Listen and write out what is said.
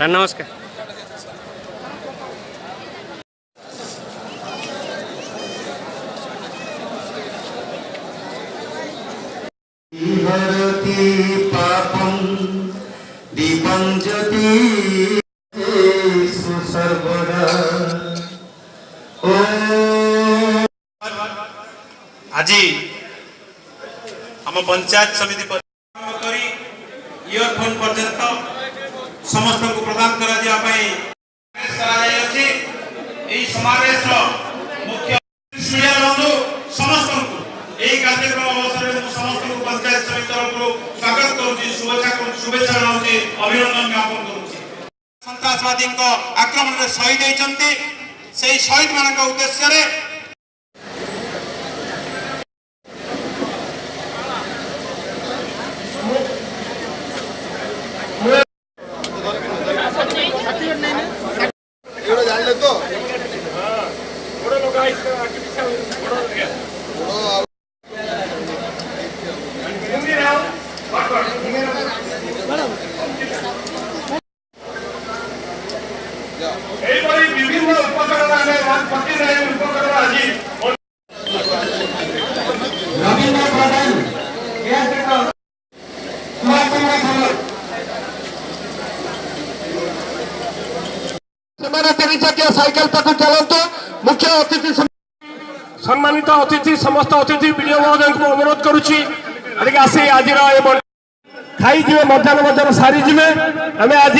Sir ନମସ୍କାର। पापं दीपं ज्योति सर्वदा। आज आम पंचायत समिति इयरफोन पर्यंत समस्त को प्रदान करा समावेश मुख्य बंधु समस्त कार्यक्रम अवसर में समस्त पंचायत समिति तरफ स्वागत करुँच शुभेच्छा जनाऊँगी अभिनंदन ज्ञापन करुँच। सन्तासवादी आक्रमण में शहीद होती से शहीद मान उद्देश्य विभिन्न उपकरण साइकेल चलत मुख्य अतिथि सम्मानित अतिथि समस्त अतिथि वीडियो महोदय को अनुरोध करुच्ची आसी आज खाई मध्याह्न भोजन सारी आम आज